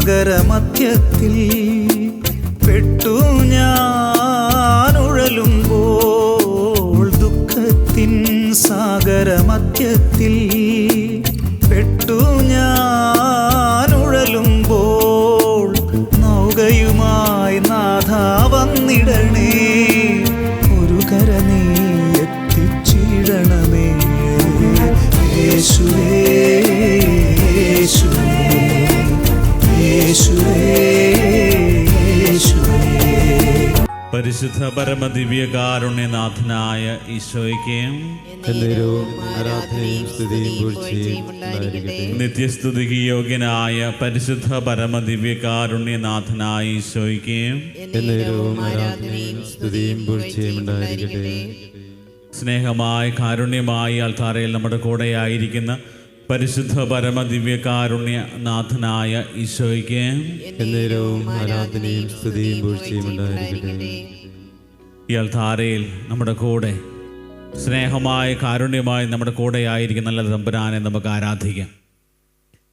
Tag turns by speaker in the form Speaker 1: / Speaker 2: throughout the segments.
Speaker 1: സാഗരമധ്യത്തിൽ പെട്ടു ഞാനുഴലുമ്പോൾ, ദുഃഖത്തിൻ സാഗരമധ്യത്തിൽ പെട്ടു ഞാനുഴലുമ്പോൾ, നൗകയുമായി നാഥ വന്നിടണേ, ഒരു കര നീ എത്തിച്ചിടണമേ. യേശുവേ യേശുവേ യേശുവേ യേശുവേ.
Speaker 2: പരിശുദ്ധ പരമദിവ്യകാരുണ്യനാഥനായ ഈശോയ്ക്ക്
Speaker 3: ആരാധനയും സ്തുതിയും പുകഴ്ചയും ഉണ്ടായിരിക്കട്ടെ.
Speaker 2: നിത്യസ്തുതിക്ക് യോഗ്യനായ പരിശുദ്ധ പരമദിവ്യകാരുണ്യനാഥനായ ഈശോയ്ക്ക്
Speaker 3: ആരാധനയും സ്തുതിയും പുകഴ്ചയും ഉണ്ടായിരിക്കട്ടെ.
Speaker 2: സ്നേഹമായി കാരുണ്യമായി അൾത്താരയിൽ നമ്മുടെ കൂടെയായിരിക്കുന്ന പരിശുദ്ധ പരമദിവ്യകാരുണ്യനാഥനായ ഈശോയ്ക്ക്
Speaker 3: ആരാധനയും സ്തുതിയും പുകഴ്ചയും ഉണ്ടായിരിക്കട്ടെ.
Speaker 2: ഈ അൾത്താരയിൽ നമ്മുടെ കൂടെ സ്നേഹമായി കാരുണ്യമായി നമ്മുടെ കൂടെയായിരിക്കുന്ന നല്ല തമ്പുരാനെ നമുക്ക് ആരാധിക്കാം.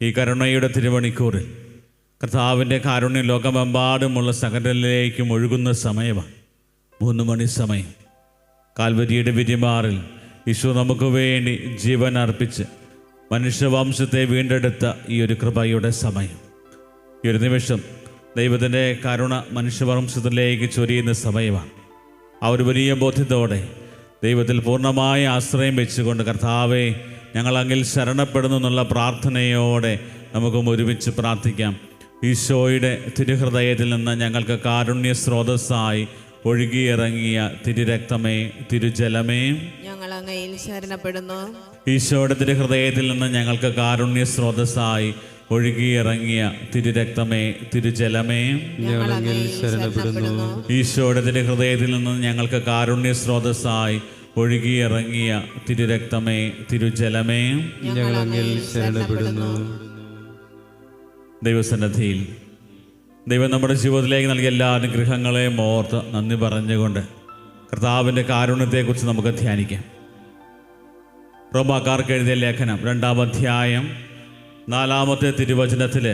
Speaker 2: ഈ കരുണയുടെ തിരുവണിക്കൂറിൽ കർത്താവിൻ്റെ കാരുണ്യം ലോകമെമ്പാടുമുള്ള സകലരിലേക്കും ഒഴുകുന്ന സമയമാണ്. 3 മണി സമയം. കാൽവരിയുടെ വിരിമാറിൽ ഈശോ നമുക്ക് വേണ്ടി ജീവൻ അർപ്പിച്ച് മനുഷ്യവംശത്തെ വീണ്ടെടുത്ത ഈ ഒരു കൃപയുടെ സമയം, ഈ ഒരു നിമിഷം ദൈവത്തിൻ്റെ കരുണ മനുഷ്യവംശത്തിലേക്ക് ചൊരിയുന്ന സമയമാണ്. ആ ഒരു വലിയ ബോധ്യത്തോടെ ദൈവത്തിൽ പൂർണ്ണമായ ആശ്രയം വെച്ചുകൊണ്ട് കർത്താവെ ഞങ്ങൾ അങ്ങിൽ ശരണപ്പെടുന്നു എന്നുള്ള പ്രാർത്ഥനയോടെ നമുക്കും ഒരുമിച്ച് പ്രാർത്ഥിക്കാം. ഈശോയുടെ തിരുഹൃദയത്തിൽ നിന്ന് ഞങ്ങൾക്ക് കാരുണ്യ സ്രോതസ്സായി ഒഴുകിയിറങ്ങിയ തിരുരക്തമേ, തിരുജലമേ,
Speaker 4: ഞങ്ങൾ അങ്ങയിൽ ശരണപ്പെടുന്നു.
Speaker 2: ഈശോയുടെ തിരുഹൃദയത്തിൽ നിന്ന് ഞങ്ങൾക്ക് കാരുണ്യ സ്രോതസ്സായി ഒഴുകിയിറങ്ങിയ തിരുരക്തമേ, തിരുജലമേ,
Speaker 3: ഞങ്ങൾ അങ്ങയിൽ ശരണപ്പെടുന്നു.
Speaker 2: ഈശോയുടെ തിരുഹൃദയത്തിൽ നിന്ന് ഞങ്ങൾക്ക് കാരുണ്യ സ്രോതസ്സായി ഒഴുകിയിറങ്ങിയ തിരുരക്തമേ, തിരുജലമേ,
Speaker 3: ഞങ്ങൾ അങ്ങയിൽ ശരണപ്പെടുന്നു.
Speaker 2: ദൈവസന്നിധിയിൽ ദൈവം നമ്മുടെ ജീവിതത്തിലേക്ക് നൽകിയ എല്ലാ അനുഗ്രഹങ്ങളെയും ഓർത്ത് നന്ദി പറഞ്ഞുകൊണ്ട് കർത്താവിൻ്റെ കാരുണ്യത്തെക്കുറിച്ച് നമുക്ക് ധ്യാനിക്കാം. റോമാക്കാർക്ക് എഴുതിയ ലേഖനം 2-ാം അധ്യായം 4-ാമത്തെ തിരുവചനത്തിൽ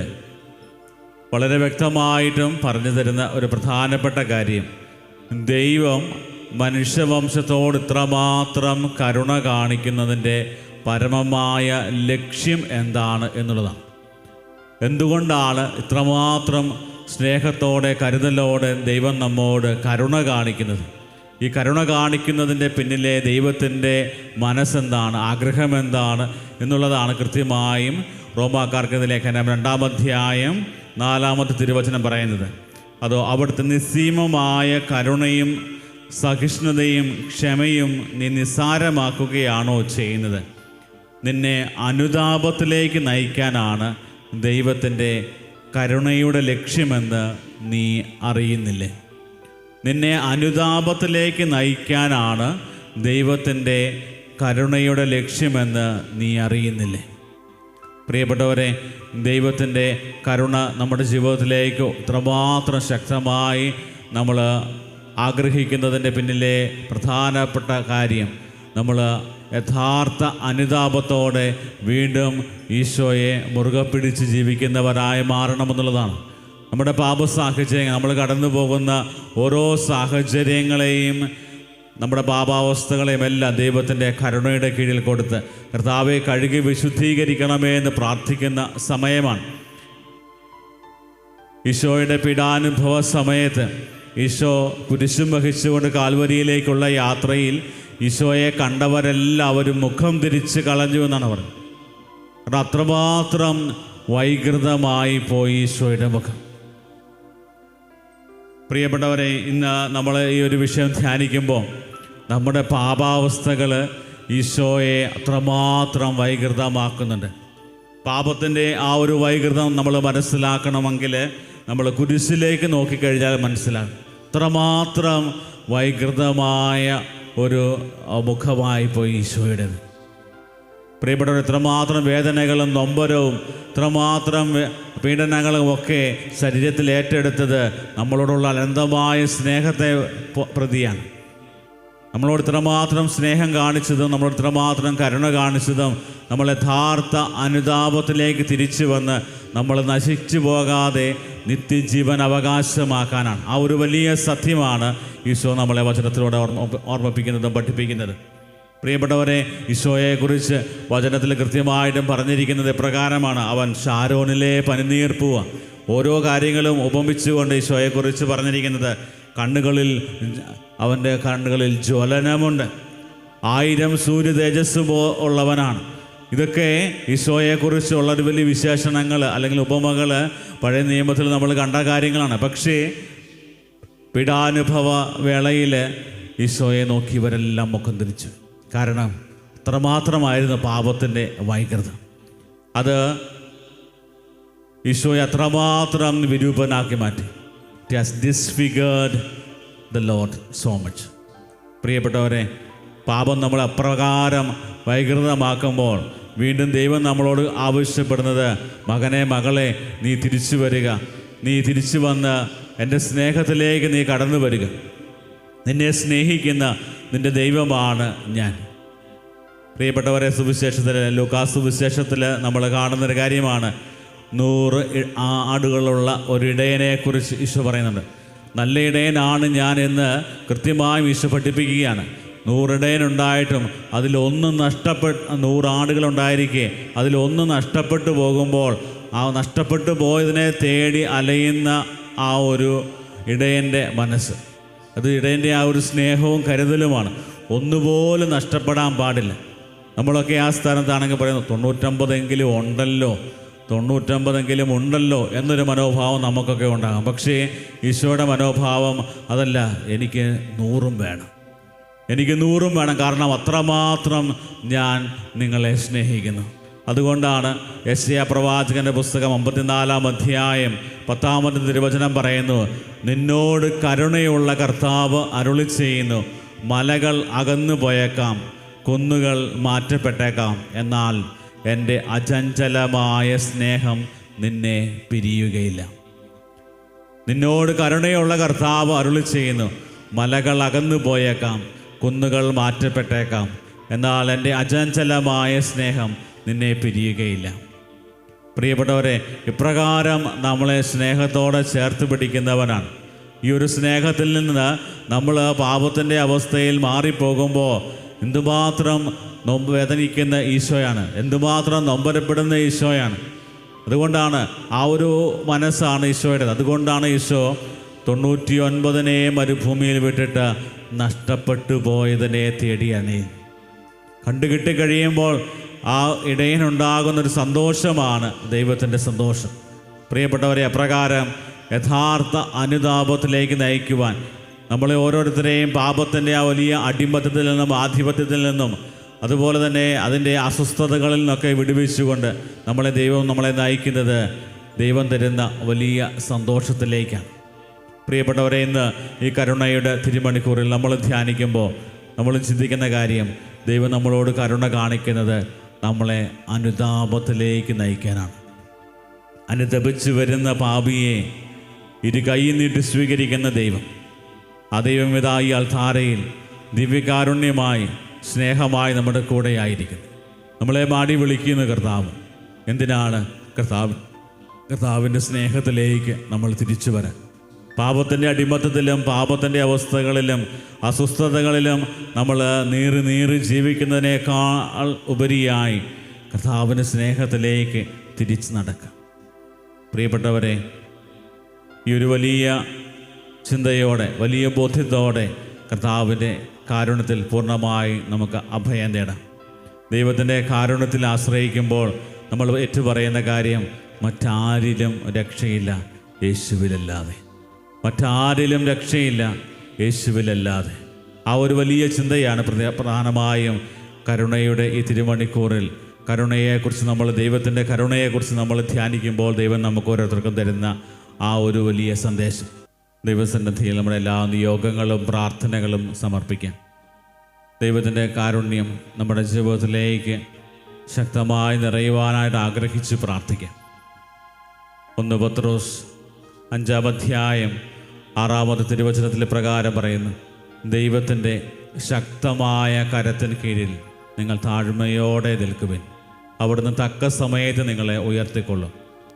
Speaker 2: വളരെ വ്യക്തമായിട്ടും പറഞ്ഞു തരുന്ന ഒരു പ്രധാനപ്പെട്ട കാര്യം, ദൈവം മനുഷ്യവംശത്തോട് ഇത്രമാത്രം കരുണ കാണിക്കുന്നതിൻ്റെ പരമമായ ലക്ഷ്യം എന്താണ് എന്നുള്ളതാണ്. എന്തുകൊണ്ടാണ് ഇത്രമാത്രം സ്നേഹത്തോടെ കരുതലോടെ ദൈവം നമ്മോട് കരുണ കാണിക്കുന്നത്? ഈ കരുണ കാണിക്കുന്നതിൻ്റെ പിന്നിലെ ദൈവത്തിൻ്റെ മനസ്സെന്താണ്, ആഗ്രഹം എന്താണ് എന്നുള്ളതാണ് കൃത്യമായും റോമാക്കാർക്ക് ലേഖനം 2-ാം അധ്യായം 4-ാമത്തെ തിരുവചനം പറയുന്നത്. അതോ അവിടുത്തെ നിസ്സീമമായ കരുണയും സഹിഷ്ണുതയും ക്ഷമയും നീ നിസ്സാരമാക്കുകയാണോ ചെയ്യുന്നത്? നിന്നെ അനുതാപത്തിലേക്ക് നയിക്കാനാണ് ദൈവത്തിൻ്റെ കരുണയുടെ ലക്ഷ്യമെന്ന് നീ അറിയുന്നില്ലേ? നിന്നെ അനുതാപത്തിലേക്ക് നയിക്കാനാണ് ദൈവത്തിൻ്റെ കരുണയുടെ ലക്ഷ്യമെന്ന് നീ അറിയുന്നില്ലേ? പ്രിയപ്പെട്ടവരെ, ദൈവത്തിൻ്റെ കരുണ നമ്മുടെ ജീവിതത്തിലേക്ക് ഇത്രമാത്രം ശക്തമായി നമ്മൾ ആഗ്രഹിക്കുന്നതിൻ്റെ പിന്നിലെ പ്രധാനപ്പെട്ട കാര്യം, നമ്മൾ യഥാർത്ഥ അനുതാപത്തോടെ വീണ്ടും ഈശോയെ മുറുകെ പിടിച്ച് ജീവിക്കുന്നവരായി മാറണമെന്നുള്ളതാണ്. നമ്മുടെ പാപ സാഹചര്യങ്ങൾ, നമ്മൾ കടന്നു പോകുന്ന ഓരോ സാഹചര്യങ്ങളെയും നമ്മുടെ പാപാവസ്ഥകളെയും എല്ലാം ദൈവത്തിൻ്റെ കരുണയുടെ കീഴിൽ കൊടുത്ത് കർത്താവെ കഴുകി വിശുദ്ധീകരിക്കണമേ എന്ന് പ്രാർത്ഥിക്കുന്ന സമയമാണ്. ഈശോയുടെ പീഡാനുഭവ സമയത്ത് ഈശോ കുരിശും വഹിച്ചുകൊണ്ട് കാൽവരിയിലേക്കുള്ള യാത്രയിൽ ഈശോയെ കണ്ടവരെല്ലാവരും മുഖം തിരിച്ച് കളഞ്ഞു എന്നാണ് പറഞ്ഞത്. കാരണം അത്രമാത്രം വൈകൃതമായി പോയി ഈശോയുടെ മുഖം. പ്രിയപ്പെട്ടവരെ, ഇന്ന് നമ്മൾ ഈ ഒരു വിഷയം ധ്യാനിക്കുമ്പോൾ നമ്മുടെ പാപാവസ്ഥകൾ ഈശോയെ അത്രമാത്രം വൈകൃതമാക്കുന്നുണ്ട്. പാപത്തിൻ്റെ ആ ഒരു വൈകൃതം നമ്മൾ മനസ്സിലാക്കണമെങ്കിൽ നമ്മൾ കുരിശിലേക്ക് നോക്കിക്കഴിഞ്ഞാൽ മനസ്സിലാകും. അത്രമാത്രം വൈകൃതമായ ഒരു മുഖമായി പോയി ഈശോയുടേത്. പ്രിയപ്പെട്ടവർ, ഇത്രമാത്രം വേദനകളും നൊമ്പരവും ഇത്രമാത്രം പീഡനങ്ങളും ഒക്കെ ശരീരത്തിൽ ഏറ്റെടുത്തത് നമ്മളോടുള്ള അനന്തമായ സ്നേഹത്തെ പ്രതിയാണ്. നമ്മളോട് ഇത്രമാത്രം സ്നേഹം കാണിച്ചതും നമ്മളോട് ഇത്രമാത്രം കരുണ കാണിച്ചതും നമ്മൾ യഥാർത്ഥ അനുതാപത്തിലേക്ക് തിരിച്ചു വന്ന് നമ്മൾ നശിച്ചു പോകാതെ നിത്യജീവൻ അവകാശമാക്കാനാണ്. ആ ഒരു വലിയ സത്യമാണ് ഈശോ നമ്മളെ വചനത്തിലൂടെ ഓർമ്മിപ്പിക്കുന്നതും പഠിപ്പിക്കുന്നത്. പ്രിയപ്പെട്ടവരെ, ഈശോയെക്കുറിച്ച് വചനത്തിൽ കൃത്യമായിട്ടും പറഞ്ഞിരിക്കുന്നത് പ്രകാരമാണ്. അവൻ ഷാരോനിലെ പനിനീർ പൂവ. ഓരോ കാര്യങ്ങളും ഉപമിച്ചുകൊണ്ട് ഈശോയെക്കുറിച്ച് പറഞ്ഞിരിക്കുന്നത്. അവൻ്റെ കണ്ണുകളിൽ ജ്വലനമുണ്ട്, 1000 സൂര്യ തേജസ് ഉള്ളവനാണ്. ഇതൊക്കെ ഈശോയെക്കുറിച്ചുള്ള ഒരു വലിയ വിശേഷണങ്ങൾ അല്ലെങ്കിൽ ഉപമകൾ പഴയ നിയമത്തിൽ നമ്മൾ കണ്ട കാര്യങ്ങളാണ്. പക്ഷേ പീഡാനുഭവ വേളയിൽ ഈശോയെ നോക്കി ഇവരെല്ലാം മുഖം തിരിച്ചു. കാരണം അത്രമാത്രമായിരുന്നു പാപത്തിൻ്റെ വൈകൃതം. അത് ഈശോയെ അത്രമാത്രം വിരൂപനാക്കി മാറ്റി. It has disfigured the Lord so much. പ്രിയപ്പെട്ടവരെ, പാപം നമ്മൾ അപ്രകാരം വൈകൃതമാക്കുമ്പോൾ വീണ്ടും ദൈവം നമ്മളോട് ആവശ്യപ്പെടുന്നത്, മകനെ മകളെ, നീ തിരിച്ചു വരിക, നീ തിരിച്ചു വന്ന് എൻ്റെ സ്നേഹത്തിലേക്ക് നീ കടന്നു വരിക. നിന്നെ സ്നേഹിക്കുന്ന നിൻ്റെ ദൈവമാണ് ഞാൻ. പ്രിയപ്പെട്ടവരെ, സുവിശേഷത്തിൽ, ലൂക്കാസ് സുവിശേഷത്തിൽ നമ്മൾ കാണുന്നൊരു കാര്യമാണ്. 100 ആടുകളുള്ള ഒരു ഇടയനെക്കുറിച്ച് ഈശോ പറയുന്നുണ്ട്. നല്ല ഇടയനാണ് ഞാൻ എന്ന് കൃത്യമായും ഈശോ പഠിപ്പിക്കുകയാണ്. 100 ഇടയനുണ്ടായിട്ടും അതിലൊന്ന് 100 ആടുകളുണ്ടായിരിക്കെ അതിലൊന്ന് നഷ്ടപ്പെട്ടു പോകുമ്പോൾ ആ നഷ്ടപ്പെട്ടു പോയതിനെ തേടി അലയുന്ന ആ ഒരു ഇടയൻ്റെ മനസ്സ്, അത് ഇടയൻ്റെ ആ ഒരു സ്നേഹവും കരുതലുമാണ്. ഒന്നുപോലും നഷ്ടപ്പെടാൻ പാടില്ല. നമ്മളൊക്കെ ആ സ്ഥാനത്താണെങ്കിൽ പറയുന്നു, 99 ഉണ്ടല്ലോ എന്നൊരു മനോഭാവം നമുക്കൊക്കെ ഉണ്ടാകും. പക്ഷേ ഈശോയുടെ മനോഭാവം അതല്ല. എനിക്ക് 100 വേണം, എനിക്ക് 100 വേണം. കാരണം അത്രമാത്രം ഞാൻ നിങ്ങളെ സ്നേഹിക്കുന്നു. അതുകൊണ്ടാണ് യെശയ്യാ പ്രവാചകൻ്റെ പുസ്തകം 54-ാം അധ്യായം 10-ാമത്തെ തിരുവചനം പറയുന്നു, നിന്നോട് കരുണയുള്ള കർത്താവ് അരുളി ചെയ്യുന്നു, മലകൾ അകന്നു പോയേക്കാം, കുന്നുകൾ മാറ്റപ്പെട്ടേക്കാം, എന്നാൽ എൻ്റെ അചഞ്ചലമായ സ്നേഹം നിന്നെ പിരിയുകയില്ല. നിന്നോട് കരുണയുള്ള കർത്താവ് അരുളി ചെയ്യുന്നു, മലകൾ അകന്നു പോയേക്കാം, കുന്നുകൾ മാറ്റപ്പെട്ടേക്കാം, എന്നാൽ എൻ്റെ അചഞ്ചലമായ സ്നേഹം നിന്നെ പിരിയുകയില്ല. പ്രിയപ്പെട്ടവരെ, ഇപ്രകാരം നമ്മളെ സ്നേഹത്തോടെ ചേർത്ത് പിടിക്കുന്നവനാണ്. ഈ ഒരു സ്നേഹത്തിൽ നിന്ന് നമ്മൾ പാപത്തിൻ്റെ അവസ്ഥയിൽ മാറിപ്പോകുമ്പോൾ എന്തുമാത്രം വേദനിക്കുന്ന ഈശോയാണ്, എന്തുമാത്രം നൊമ്പരപ്പെടുന്ന ഈശോയാണ്. അതുകൊണ്ടാണ് ആ ഒരു മനസ്സാണ് ഈശോയുടേത്. അതുകൊണ്ടാണ് ഈശോ 99 മരുഭൂമിയിൽ വിട്ടിട്ട് നഷ്ടപ്പെട്ടു പോയതിനെ തേടിയാണ്. കണ്ടുകിട്ടി കഴിയുമ്പോൾ ആ ഇടയനുണ്ടാകുന്നൊരു സന്തോഷമാണ് ദൈവത്തിൻ്റെ സന്തോഷം. പ്രിയപ്പെട്ടവരെ, അപ്രകാരം യഥാർത്ഥ അനുതാപത്തിലേക്ക് നയിക്കുവാൻ നമ്മളെ ഓരോരുത്തരെയും പാപത്തിൻ്റെ ആ വലിയ അടിമത്തത്തിൽ നിന്നും ആധിപത്യത്തിൽ നിന്നും അതുപോലെ തന്നെ അതിൻ്റെ അസ്വസ്ഥതകളിൽ നിന്നൊക്കെ വിടുവിച്ചുകൊണ്ട് നമ്മളെ നയിക്കുന്നത് ദൈവം തരുന്ന വലിയ സന്തോഷത്തിലേക്കാണ്. പ്രിയപ്പെട്ടവരെ, ഇന്ന് ഈ കരുണയുടെ തിരുമണിക്കൂറിൽ നമ്മൾ ധ്യാനിക്കുമ്പോൾ നമ്മൾ ചിന്തിക്കുന്ന കാര്യം, ദൈവം നമ്മളോട് കരുണ കാണിക്കുന്നത് നമ്മളെ അനുതാപത്തിലേക്ക് നയിക്കാനാണ്. അനുതപിച്ച് വരുന്ന പാപിയെ കൈ നീട്ടി സ്വീകരിക്കുന്ന ദൈവം, ആ ദൈവം ഇതാ ഈ അൾത്താരയിൽ ദിവ്യകാരുണ്യമായി സ്നേഹമായി നമ്മുടെ കൂടെയായിരിക്കുന്നു. നമ്മളെ മാടി വിളിക്കുന്ന കർത്താവ്. എന്തിനാണ്? കർത്താവിൻ്റെ സ്നേഹത്തിലേക്ക് നമ്മൾ തിരിച്ചു വരാൻ. പാപത്തിൻ്റെ അടിമത്തത്തിലും പാപത്തിൻ്റെ അവസ്ഥകളിലും അസ്വസ്ഥതകളിലും നമ്മൾ നീറി ജീവിക്കുന്നതിനേക്കാൾ ഉപരിയായി കർത്താവിൻ്റെ സ്നേഹത്തിലേക്ക് തിരിച്ചു നടക്കാം. പ്രിയപ്പെട്ടവരെ, ഈ ഒരു വലിയ ചിന്തയോടെ, വലിയ ബോധ്യത്തോടെ കർത്താവിൻ്റെ കാരുണ്യത്തിൽ പൂർണ്ണമായി നമുക്ക് അഭയം തേടാം. ദൈവത്തിൻ്റെ കാരുണ്യത്തിൽ ആശ്രയിക്കുമ്പോൾ നമ്മൾ ഏറ്റുപറയുന്ന കാര്യം, മറ്റാരിലും രക്ഷയില്ല യേശുവിലല്ലാതെ. മറ്റാരിലും രക്ഷയില്ല യേശുവിലല്ലാതെ. ആ ഒരു വലിയ ചിന്തയാണ് പ്രധാനമായും കരുണയുടെ ഈ തിരുമണിക്കൂറിൽ കരുണയെക്കുറിച്ച് ദൈവത്തിൻ്റെ കരുണയെക്കുറിച്ച് നമ്മൾ ധ്യാനിക്കുമ്പോൾ ദൈവം നമുക്ക് ഓരോരുത്തർക്കും തരുന്ന ആ ഒരു വലിയ സന്ദേശം. ദൈവസന്നിധിയിൽ നമ്മുടെ എല്ലാ നിയോഗങ്ങളും പ്രാർത്ഥനകളും സമർപ്പിക്കാം. ദൈവത്തിൻ്റെ കാരുണ്യം നമ്മുടെ ജീവിതത്തിലേക്ക് ശക്തമായി നിറയുവാനായിട്ട് ആഗ്രഹിച്ച് പ്രാർത്ഥിക്കാം. 1 പത്രോസ് 5-ാം അധ്യായം 6-ാമത്തെ തിരുവചനത്തിലെ പ്രകാരം പറയുന്നു, ദൈവത്തിൻ്റെ ശക്തമായ കരത്തിന് കീഴിൽ നിങ്ങൾ താഴ്മയോടെ നിൽക്കുവിൻ, അവിടുന്ന് തക്ക സമയത്ത് നിങ്ങളെ ഉയർത്തിക്കൊള്ളും.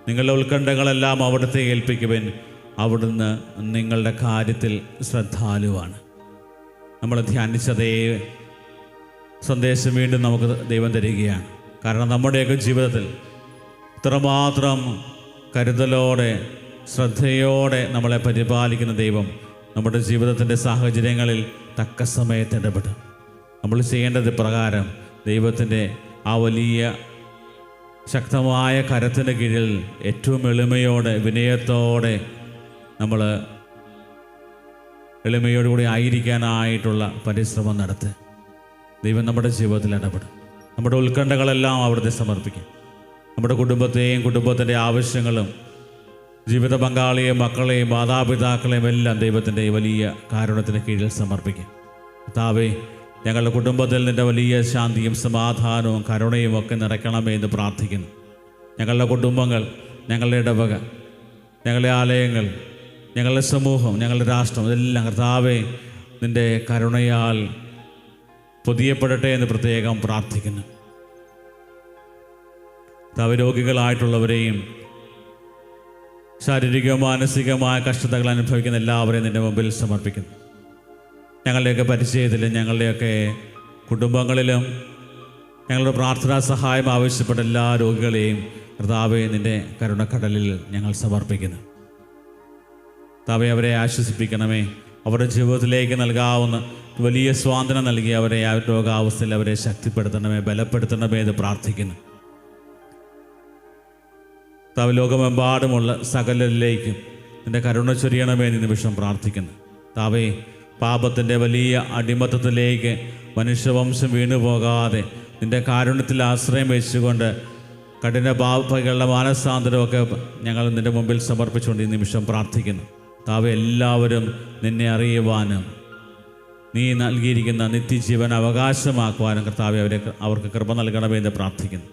Speaker 2: നിങ്ങളുടെ ഉത്കണ്ഠകളെല്ലാം അവിടുത്തെ ഏൽപ്പിക്കുവാൻ. അവിടുന്ന് നിങ്ങളുടെ കാര്യത്തിൽ ശ്രദ്ധാലുവാണ്. നമ്മൾ ധ്യാനിച്ചതേ സന്ദേശം വീണ്ടും നമുക്ക് ദൈവം തരികയാണ്. കാരണം നമ്മുടെയൊക്കെ ജീവിതത്തിൽ ഇത്രമാത്രം കരുതലോടെ ശ്രദ്ധയോടെ നമ്മളെ പരിപാലിക്കുന്ന ദൈവം നമ്മുടെ ജീവിതത്തിൻ്റെ സാഹചര്യങ്ങളിൽ തക്ക സമയത്ത് ഇടപെടും. നമ്മൾ ചെയ്യേണ്ടത് പ്രകാരം ദൈവത്തിൻ്റെ ആ വലിയ ശക്തമായ കരത്തിന് കീഴിൽ ഏറ്റവും എളിമയോടെ വിനയത്തോടെ നമ്മൾ എളിമയോടുകൂടി ആയിരിക്കാനായിട്ടുള്ള പരിശ്രമം നടത്തുക. ദൈവം നമ്മുടെ ജീവിതത്തിൽ ഇടപെടും. നമ്മുടെ ഉത്കണ്ഠകളെല്ലാം അവിടുത്തെ സമർപ്പിക്കും. നമ്മുടെ കുടുംബത്തെയും കുടുംബത്തിൻ്റെ ആവശ്യങ്ങളും ജീവിത പങ്കാളിയെയും മക്കളെയും മാതാപിതാക്കളെയും എല്ലാം ദൈവത്തിൻ്റെ വലിയ കാരുണ്യത്തിന് കീഴിൽ സമർപ്പിക്കും. കർത്താവേ, ഞങ്ങളുടെ കുടുംബത്തിൽ നിൻ്റെ വലിയ ശാന്തിയും സമാധാനവും കരുണയും ഒക്കെ നിറയ്ക്കണമേ എന്ന് പ്രാർത്ഥിക്കുന്നു. ഞങ്ങളുടെ കുടുംബങ്ങൾ, ഞങ്ങളുടെ ഇടവക, ഞങ്ങളുടെ ആലയങ്ങൾ, ഞങ്ങളുടെ സമൂഹം, ഞങ്ങളുടെ രാഷ്ട്രം ഇതെല്ലാം കർത്താവേ നിൻ്റെ കരുണയാൽ പൊതിയപ്പെടട്ടെ എന്ന് പ്രത്യേകം പ്രാർത്ഥിക്കുന്നു. കർത്താവേ, രോഗികളായിട്ടുള്ളവരെയും ശാരീരിക മാനസികമായ കഷ്ടതകൾ അനുഭവിക്കുന്ന എല്ലാവരെയും നിൻ്റെ മുമ്പിൽ സമർപ്പിക്കുന്നു. ഞങ്ങളുടെയൊക്കെ പരിചയത്തിലും ഞങ്ങളുടെയൊക്കെ കുടുംബങ്ങളിലും ഞങ്ങളുടെ പ്രാർത്ഥനാ സഹായം ആവശ്യപ്പെട്ട എല്ലാ രോഗികളെയും കർത്താവേ നിൻ്റെ കരുണക്കടലിൽ ഞങ്ങൾ സമർപ്പിക്കുന്നു. കർത്താവേ, അവരെ ആശ്വസിപ്പിക്കണമേ. അവരുടെ ജീവിതത്തിലേക്ക് നൽകാവുന്ന വലിയ സ്വാതന്ത്ര്യം നൽകി അവരെ ആ രോഗാവസ്ഥയിൽ അവരെ ശക്തിപ്പെടുത്തണമേ, ബലപ്പെടുത്തണമേ എന്ന് പ്രാർത്ഥിക്കുന്നു. കർത്താവ്, ലോകമെമ്പാടുമുള്ള സകലരിലേക്കും നിൻ്റെ കരുണ ചൊരിയണമേ എന്ന് നിമിഷം പ്രാർത്ഥിക്കുന്നു. കർത്താവേ, പാപത്തിൻ്റെ വലിയ അടിമത്തത്തിലേക്ക് മനുഷ്യവംശം വീണുപോകാതെ നിൻ്റെ കാരുണ്യത്തിൽ ആശ്രയം വെച്ചുകൊണ്ട് കഠിന പാപങ്ങളുടെ മാനസാന്തരമൊക്കെ ഞങ്ങൾ നിൻ്റെ മുമ്പിൽ സമർപ്പിച്ചുകൊണ്ട് ഈ നിമിഷം പ്രാർത്ഥിക്കുന്നു. കർത്താവേ, എല്ലാവരും നിന്നെ അറിയുവാനും നീ നൽകിയിരിക്കുന്ന നിത്യജീവൻ അവകാശമാക്കുവാനും കർത്താവേ അവർക്ക് കൃപ നൽകണമേ എന്ന് പ്രാർത്ഥിക്കുന്നു.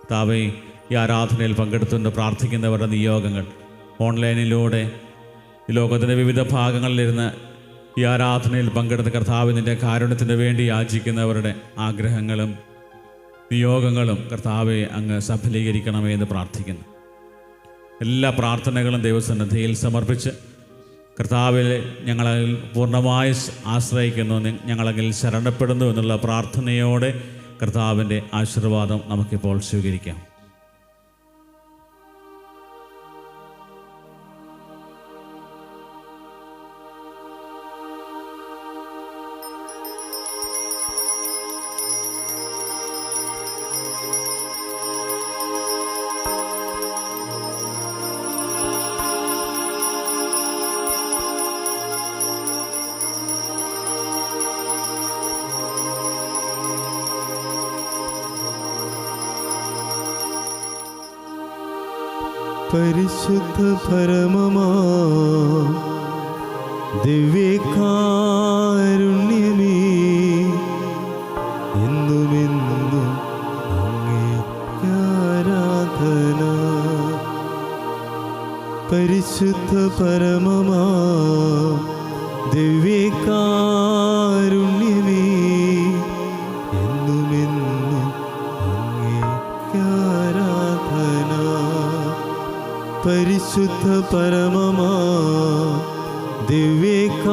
Speaker 2: കർത്താവേ, ഈ ആരാധനയിൽ പങ്കെടുത്തുകൊണ്ട് പ്രാർത്ഥിക്കുന്നവരുടെ നിയോഗങ്ങൾ ഓൺലൈനിലൂടെ ഈ ലോകത്തിൻ്റെ വിവിധ ഭാഗങ്ങളിലിരുന്ന് ഈ ആരാധനയിൽ പങ്കെടുത്ത കർത്താവ് നിൻ്റെ കാരുണ്യത്തിന് വേണ്ടി യാചിക്കുന്നവരുടെ ആഗ്രഹങ്ങളും നിയോഗങ്ങളും കർത്താവെ അങ്ങ് സഫലീകരിക്കണമേ എന്ന് പ്രാർത്ഥിക്കുന്നു. എല്ലാ പ്രാർത്ഥനകളും ദൈവസന്നിധിയിൽ സമർപ്പിച്ച് കർത്താവിൽ ഞങ്ങളിൽ പൂർണ്ണമായി ആശ്രയിക്കുന്നു, ഞങ്ങളെങ്കിൽ ശരണപ്പെടുന്നു എന്നുള്ള പ്രാർത്ഥനയോടെ കർത്താവിൻ്റെ ആശീർവാദം നമുക്കിപ്പോൾ സ്വീകരിക്കാം.
Speaker 3: പരിശുദ്ധ പരമമാ ദിവ്യകാരുണ്യമേ, എന്നുമെന്നും അങ്ങേക്ക് ആരാധന. പരിശുദ്ധ പരമമാ ദിവ്യകാരുണ്യമേ, എന്നുമെന്നും അങ്ങേക്ക് ആരാധന. പരിശുദ്ധ പരമമാ ദിവ്യകാരുണ്യമേ,